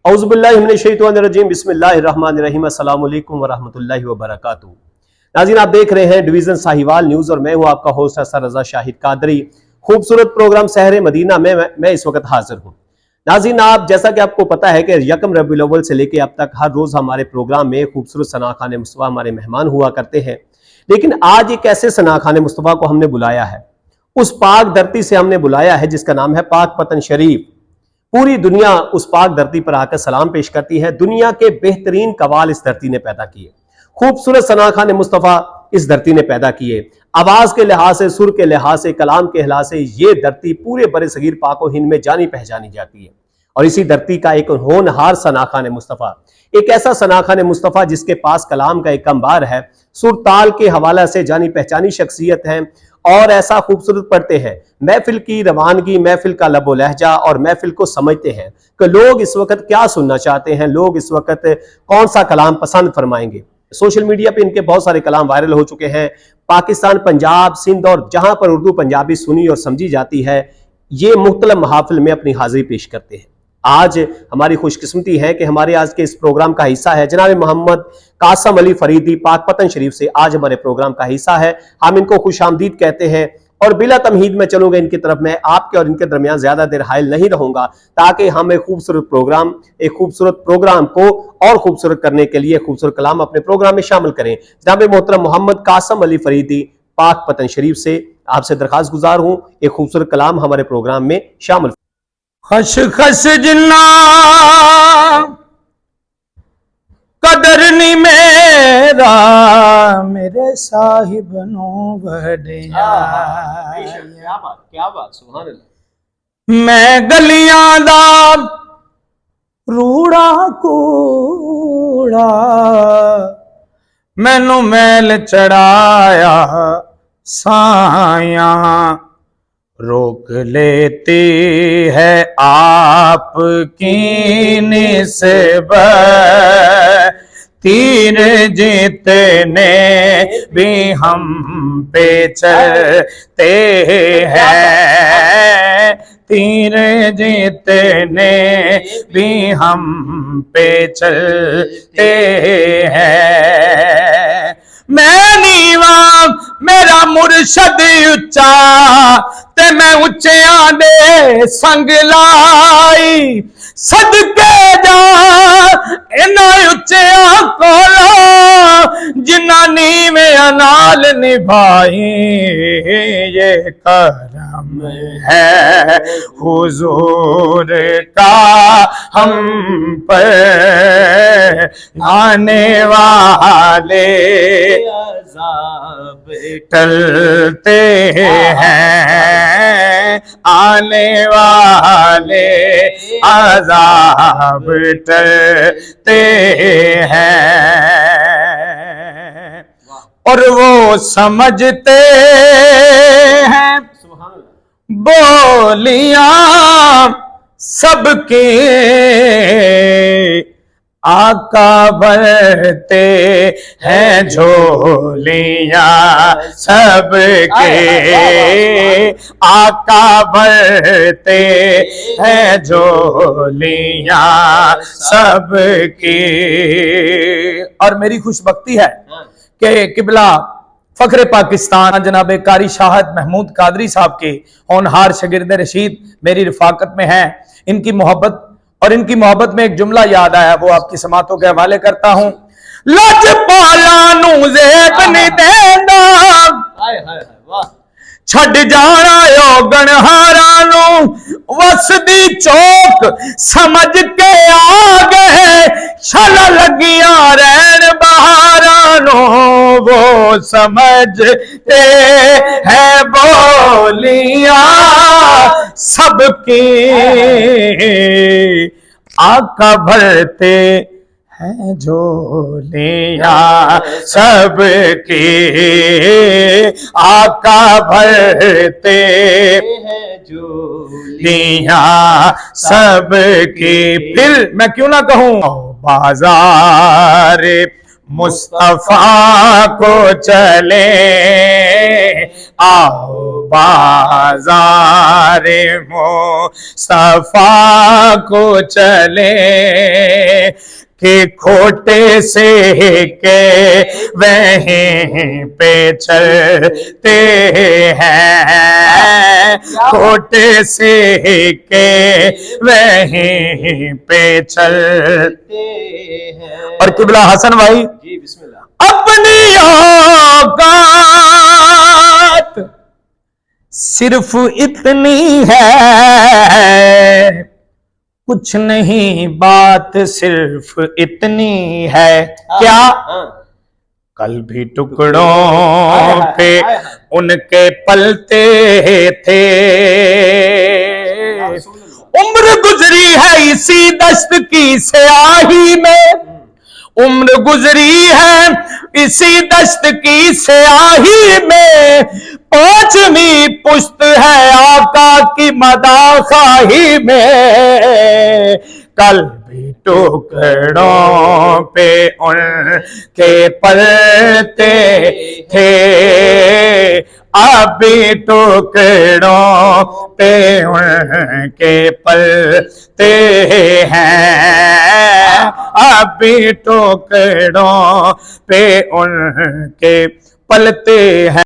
औज़ुबिल्लाहि मिनश्शैतानिर्रजीम बिस्मिल्लाहिर्रहमानिर्रहीम अस्सलामु अलैकुम वरहमतुल्लाहि वबरकातुहू। नाज़रीन, आप देख रहे हैं डिवीजन साहिवाल न्यूज और मैं हूं आपका होस्ट हसन रजा शाहिद कादरी। खूबसूरत प्रोग्राम सहरे मदीना में मैं इस वक्त हाजिर हूं। नाज़रीन, आप जैसा कि आपको पता है कि यकम रबीउल अव्वल से लेकर अब तक हर रोज हमारे प्रोग्राम में खूबसूरत सनाखाने मुस्तफ़ा हमारे मेहमान हुआ करते हैं, लेकिन आज एक ऐसे सनाखाने मुस्तफ़ा को हमने बुलाया है, उस पाक धरती से हमने बुलाया है जिसका नाम है पाक पतन शरीफ। पूरी दुनिया उस पाक धरती पर आकर सलाम पेश करती है। दुनिया के बेहतरीन कवाल इस धरती ने पैदा किए, खूबसूरत सनाखाने मुस्तफ़ा इस धरती ने पैदा किए। आवाज के लिहाज से, सुर के लिहाज से, कलाम के लिहाज से ये धरती पूरे बड़े सगीर पाको हिंद में जानी पहचानी जाती है। और इसी धरती का एक होनहार सनाखाने मुस्तफ़ा, एक ऐसा सनाखाने मुस्तफ़ा जिसके पास कलाम का एक अंबार है, सुर ताल के हवाले से जानी पहचानी शख्सियत है और ऐसा खूबसूरत पढ़ते हैं। महफिल की रवानगी, महफिल का लबो लहजा और महफिल को समझते हैं कि लोग इस वक्त क्या सुनना चाहते हैं, लोग इस वक्त कौन सा कलाम पसंद फरमाएंगे। सोशल मीडिया पे इनके बहुत सारे कलाम वायरल हो चुके हैं। पाकिस्तान, पंजाब, सिंध और जहां पर उर्दू पंजाबी सुनी और समझी जाती है, ये मुख्तलिफ महाफिल में अपनी हाजिरी पेश करते हैं। आज हमारी खुशकिस्मती है कि हमारे आज के इस प्रोग्राम का हिस्सा है जनाब मोहम्मद कासम अली फरीदी, पाक पतन शरीफ से आज हमारे प्रोग्राम का हिस्सा है। हम इनको खुशामदीद कहते हैं और बिला तमहीद में चलूंगा इनकी तरफ। मैं आपके और इनके दरमियान ज्यादा देर हायल नहीं रहूंगा ताकि हम एक खूबसूरत प्रोग्राम को और खूबसूरत करने के लिए खूबसूरत कलाम अपने प्रोग्राम में शामिल करें। जनाब मोहतरम मोहम्मद कासम अली फरीदी, पाक पतन शरीफ से आपसे दरखास्त गुजार हूं एक खूबसूरत कलाम हमारे प्रोग्राम में शामिल। खस खस जिन्ना कदर नी मेरा मेरे साहिब नो बढ़िया। क्या बात, सुभान अल्लाह। मैं गलियां दा रूड़ा कूड़ा मैनू मैल चढ़ाया साया रोक लेती है आपकी निस्बत तीर जीतने भी हम पे चलते हैं तीर जीतने भी हम पे चलते हैं। मैं नीवा मेरा मुर्शद उच्चा ते मैं उच्चियां दे संग लाई सदके जा इन्हां उच्चियां कोला जिन्हां नीवें नाल निभाई ये करम है हुजूर का हम पर आने वाले अज़ाब टलते हैं आने वाले अज़ाब टलते हैं। और वो समझते हैं बोलियां सबके आका भरते हैं झोलियां सबके आका भरते हैं झोलियां सबकी। और मेरी खुशबख्ती है कि किबला फखरे पाकिस्तान जनाब कारी शाहद महमूद कादरी साहब के होनहार शागिर्द रशीद मेरी रिफाकत में है। इनकी मोहब्बत और इनकी मोहब्बत में एक जुमला याद आया, वो आपकी समातों के हवाले करता हूं। लजपाला नू ज़ेब नहीं देंदा छड़ जाना यो गणहारा नू वसदी चौक समझ के आ गए शाला लगिया रहन बहारा नो वो समझते हैं बोलियां सबकी आका भरते हैं झोलियां सबकी आका भरते हैं झोलियां सबकी। फिर मैं क्यों ना कहूं बाजार मुस्तफा को चले आओ बाजार मुस्तफा को चले कि खोटे से के वहीं पे चलते हैं, खोटे से के वहीं पे चलते हैं। और किबला हसन भाई जी बिस्मिल्लाह। अपनी औकात सिर्फ इतनी है, कुछ नहीं बात सिर्फ इतनी है। क्या? कल भी टुकड़ों पे उनके पलते थे, उम्र गुजरी है इसी दश्त की स्याही में, उम्र गुजरी है इसी दश्त की स्याही में, पांचवी पुश्त है आका की मदाखाही में। कल भी टुकड़ों पे उनके पलते थे, अब भी टुकड़ों पे उनके पलते हैं, अब भी टुकड़ों पे उनके पलते हैं।